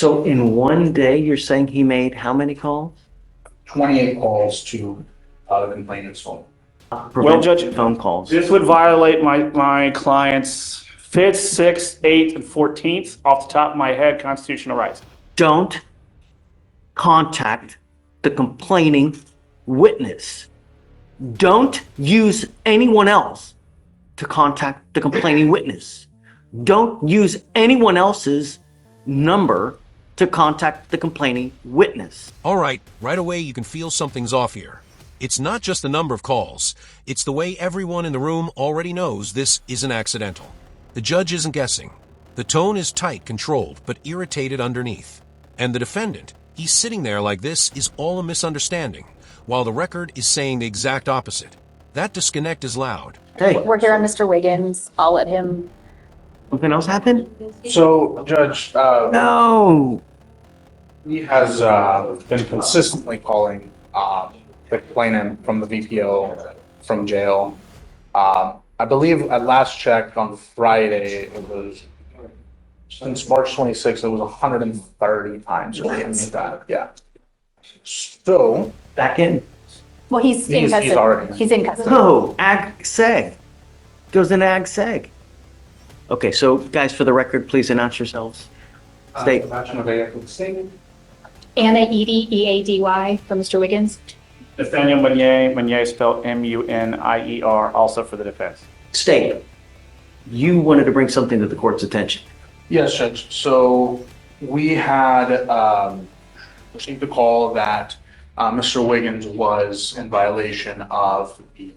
So in one day, you're saying he made how many calls? 28 calls to the complainant's phone. Well, Judge, Phone calls. this would violate my client's 5th, 6th, 8th, and 14th off the top of my head constitutional rights. Don't contact the complaining witness. Don't use anyone else to contact the complaining witness. Don't use anyone else's number to contact the complaining witness. All right away you can feel something's off here. It's not just the number of calls. It's the way everyone in the room already knows this isn't accidental. The judge isn't guessing. The tone is tight, controlled, but irritated underneath. And the defendant, he's sitting there like this is all a misunderstanding, while the record is saying the exact opposite. That disconnect is loud. Hey, We're here on Mr. Wiggins. I'll let him. something else happened? So, Judge, No. he has been consistently calling the complainant from the VPO from jail. I believe at last check on Friday, it was since March 26th, it was 130 times or something like that. Yeah. So, Back in. Well, he's in He's custody. already- He's in custody. No, ag seg. Goes in ag seg. Okay, so guys, for the record, please announce yourselves. State. Anna Eady, EADY, for Mr. Wiggins. Nathaniel Meunier spelled Munier, also for the defense. State. You wanted to bring something to the court's attention. Yes, Judge. So we had received a call that Mr. Wiggins was in violation of the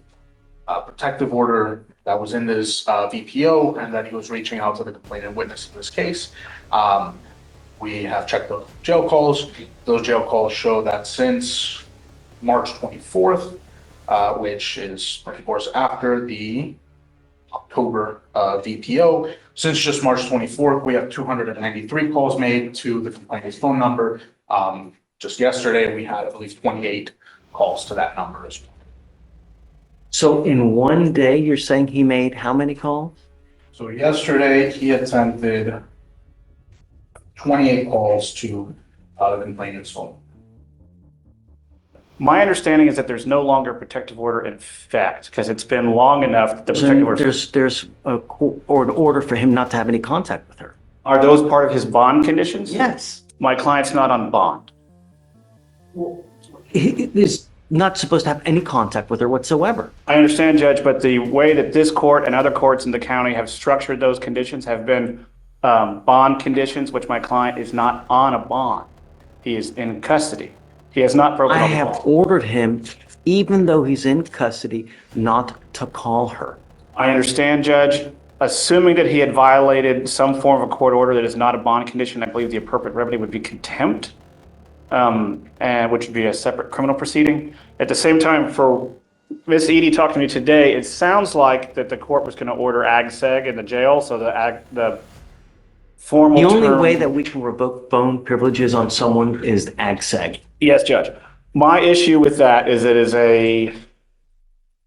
protective order that was in this VPO, and that he was reaching out to the complainant witness in this case. We have checked the jail calls. Those jail calls show that since March 24th, which is, of course, after the October VPO, since just March 24th, we have 293 calls made to the complainant's phone number. Just yesterday, we had, I believe, 28 calls to that number as well. So in one day, you're saying he made how many calls? So yesterday, he attempted 28 calls to the complainant's phone. My understanding is that there's no longer a protective order in effect because it's been long enough that the protective order. There's an order for him not to have any contact with her. Are those part of his bond conditions? Yes. My client's not on bond. He is not supposed to have any contact with her whatsoever. I understand, Judge, but the way that this court and other courts in the county have structured those conditions have been bond conditions, which my client is not on a bond. He is in custody. He has not broken I all the have law. ordered him, even though he's in custody, not to call her. I understand, Judge. Assuming that he had violated some form of a court order that is not a bond condition, I believe the appropriate remedy would be contempt, and which would be a separate criminal proceeding. At the same time, for Ms. Eady talking to me today, it sounds like that the court was going to order ag seg in the jail, so the formal The only term- way that we can revoke phone privileges on someone is ag seg. Yes, Judge. My issue with that is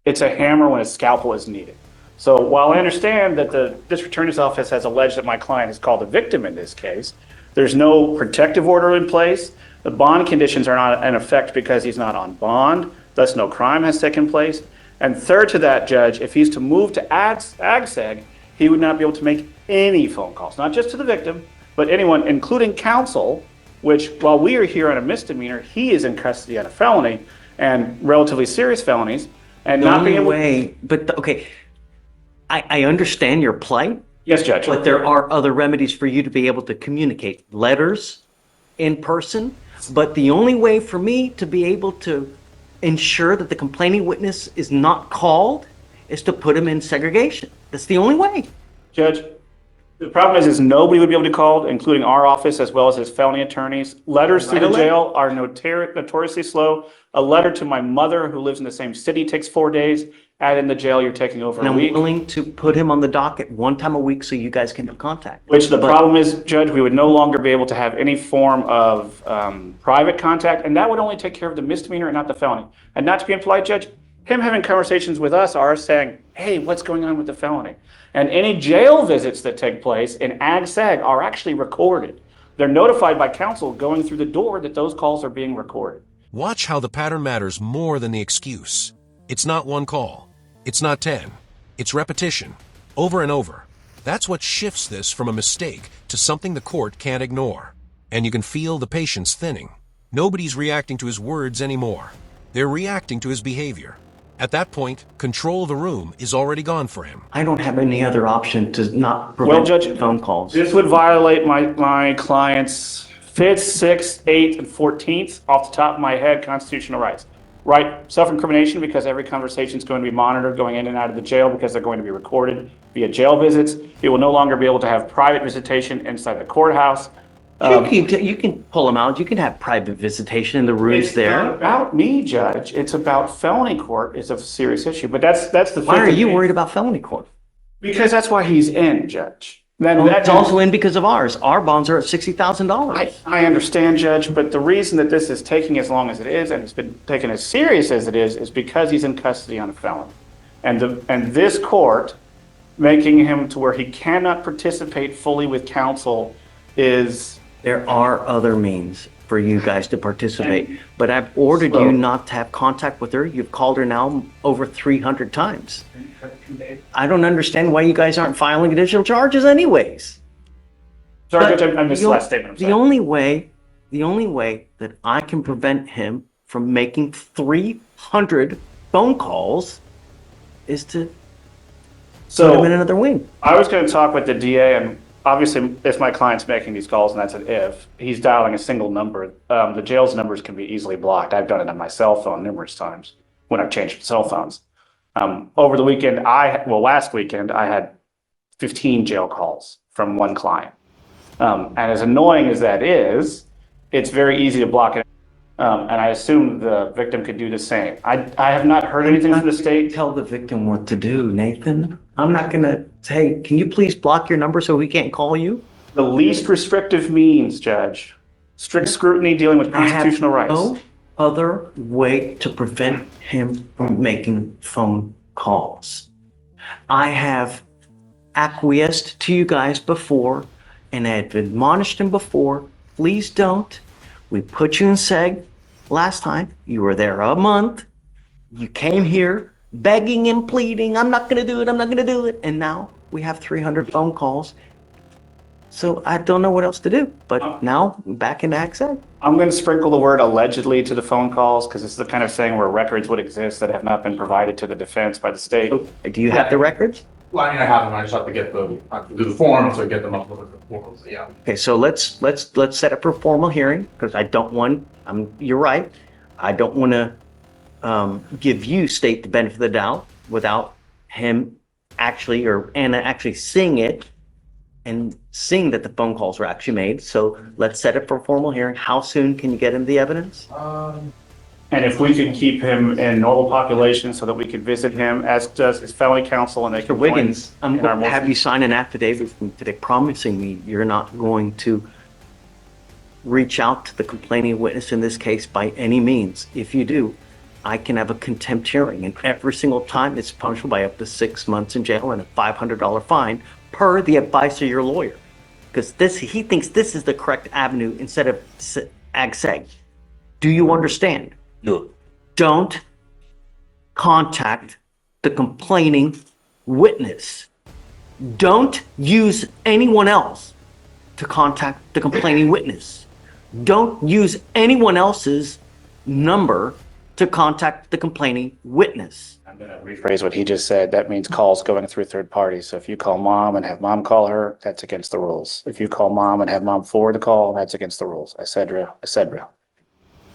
it's a hammer when a scalpel is needed. So while I understand that the district attorney's office has alleged that my client is called a victim in this case, there's no protective order in place. The bond conditions are not in effect because he's not on bond, thus no crime has taken place. And third to that, Judge, if he's to move to AGSEG, he would not be able to make any phone calls, not just to the victim, but anyone, including counsel, which while we are here on a misdemeanor, he is in custody on a felony and relatively serious felonies, and not being able. Okay, I understand your plight, Yes, Judge. but there are other remedies for you to be able to communicate. Letters, in person, but the only way for me to be able to ensure that the complaining witness is not called is to put him in segregation. That's the only way. Judge, the problem is nobody would be able to call, including our office as well as his felony attorneys. Letters through the jail are notoriously slow. A letter to my mother who lives in the same city takes 4 days. Add in the jail, you're taking over And a I'm week. willing to put him on the docket one time a week so you guys can have contact. Which the problem is, Judge, we would no longer be able to have any form of private contact, and that would only take care of the misdemeanor and not the felony. And not to be impolite, Judge, him having conversations with us are saying, hey, what's going on with the felony? And any jail visits that take place in AGSEG are actually recorded. They're notified by counsel going through the door that those calls are being recorded. Watch how the pattern matters more than the excuse. It's not one call. It's not 10. It's repetition. Over and over. That's what shifts this from a mistake to something the court can't ignore. And you can feel the patience thinning. Nobody's reacting to his words anymore. They're reacting to his behavior. At that point, control of the room is already gone for him. I don't have any other option to not Well, prevent Judge, phone calls. this would violate my client's 5th, 6th, 8th, and 14th, off the top of my head, constitutional rights. Right, self-incrimination, because every conversation is going to be monitored going in and out of the jail because they're going to be recorded via jail visits. He will no longer be able to have private visitation inside the courthouse. You can pull them out. You can have private visitation in the rooms It's there. not about me, Judge. It's about felony court. It's a serious issue, but that's the. Why are fifth you thing. worried about felony court? Because that's why he's in, Judge. Then Well, that's it's also in because of ours. Our bonds are at $60,000. I understand, Judge, but the reason that this is taking as long as it is, and it's been taken as serious as it is because he's in custody on a felony. And this court making him to where he cannot participate fully with counsel is. There are other means for you guys to participate, but I've ordered you not to have contact with her. You've called her now over 300 times. I don't understand why you guys aren't filing additional charges anyways. Sorry, But Judge, I missed the last statement. I'm The sorry. only way that I can prevent him from making 300 phone calls is to put him in another wing. I was going to talk with the DA, and obviously, if my client's making these calls, and that's an if, he's dialing a single number, the jail's numbers can be easily blocked. I've done it on my cell phone numerous times when I've changed cell phones. Over the weekend, last weekend, I had 15 jail calls from one client. And as annoying as that is, it's very easy to block it. And I assume the victim could do the same. I have not heard anything from the state. Tell the victim what to do, Nathan. I'm not gonna say, can you please block your number so we can't call you? The least restrictive means, Judge, strict scrutiny dealing with constitutional rights. No other way to prevent him from making phone calls. I have acquiesced to you guys before, and I have admonished him before. Please don't. We put you in seg last time. You were there a month. You came here begging and pleading, I'm not going to do it, I'm not going to do it. And now we have 300 phone calls. So I don't know what else to do. But now we're back in accent. I'm going to sprinkle the word allegedly to the phone calls because it's the kind of thing where records would exist that have not been provided to the defense by the state. Do you have the records? Well, I mean, I have them, I just have to get I have to do the form, so get them up with the forms, yeah. Okay, so let's set up for a formal hearing because I don't want. You're right. I don't want to give you state the benefit of the doubt without him actually or Anna actually seeing it and seeing that the phone calls were actually made. So let's set up for a formal hearing. How soon can you get him the evidence? And if we could keep him in normal population so that we could visit him, as does his family counsel, and they Mr. can Wiggins, join I'm in our going to have you sign an affidavit from today promising me you're not going to reach out to the complaining witness in this case by any means. If you do, I can have a contempt hearing, and every single time it's punishable by up to 6 months in jail and a $500 fine per the advice of your lawyer. Because he thinks this is the correct avenue instead of ag-seg. Do you understand? No. Don't contact the complaining witness. Don't use anyone else to contact the complaining witness. Don't use anyone else's number to contact the complaining witness. I'm going to rephrase what he just said. That means calls going through third parties. So if you call mom and have mom call her, that's against the rules. If you call mom and have mom forward the call, that's against the rules. Et cetera, et cetera.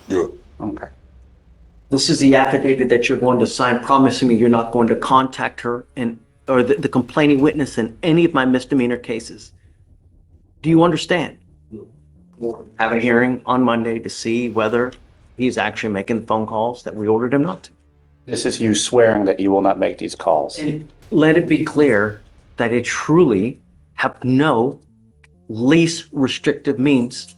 Yeah. Okay. This is the affidavit that you're going to sign promising me you're not going to contact her or the complaining witness in any of my misdemeanor cases. Do you understand? We'll have a hearing on Monday to see whether he's actually making the phone calls that we ordered him not to. This is you swearing that you will not make these calls. And let it be clear that it truly have no least restrictive means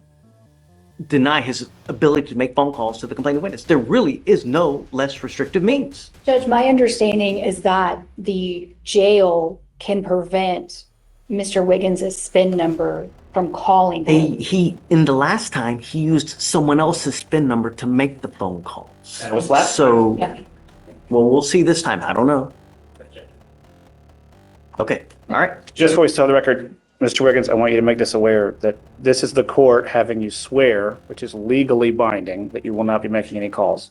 deny his ability to make phone calls to the complaining witness. There really is no less restrictive means. Judge, my understanding is that the jail can prevent Mr. Wiggins' SPIN number from calling him. In the last time, he used someone else's PIN number to make the phone calls. And what's last? So, Yeah. well, we'll see this time. I don't know. Okay, all right. Just for the record, Mr. Wiggins, I want you to make this aware that this is the court having you swear, which is legally binding, that you will not be making any calls.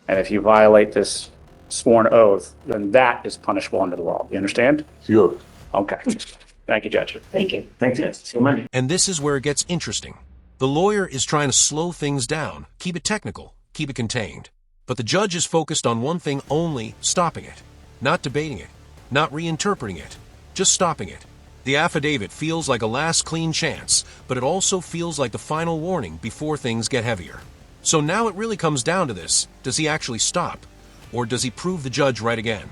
And if you violate this sworn oath, then that is punishable under the law. You understand? Sure. Okay. Thank you, Judge. Thank you. Thanks, guys. See you Monday. And this is where it gets interesting. The lawyer is trying to slow things down, keep it technical, keep it contained. But the judge is focused on one thing only: stopping it. Not debating it, not reinterpreting it, just stopping it. The affidavit feels like a last clean chance, but it also feels like the final warning before things get heavier. So now it really comes down to this: does he actually stop? Or does he prove the judge right again?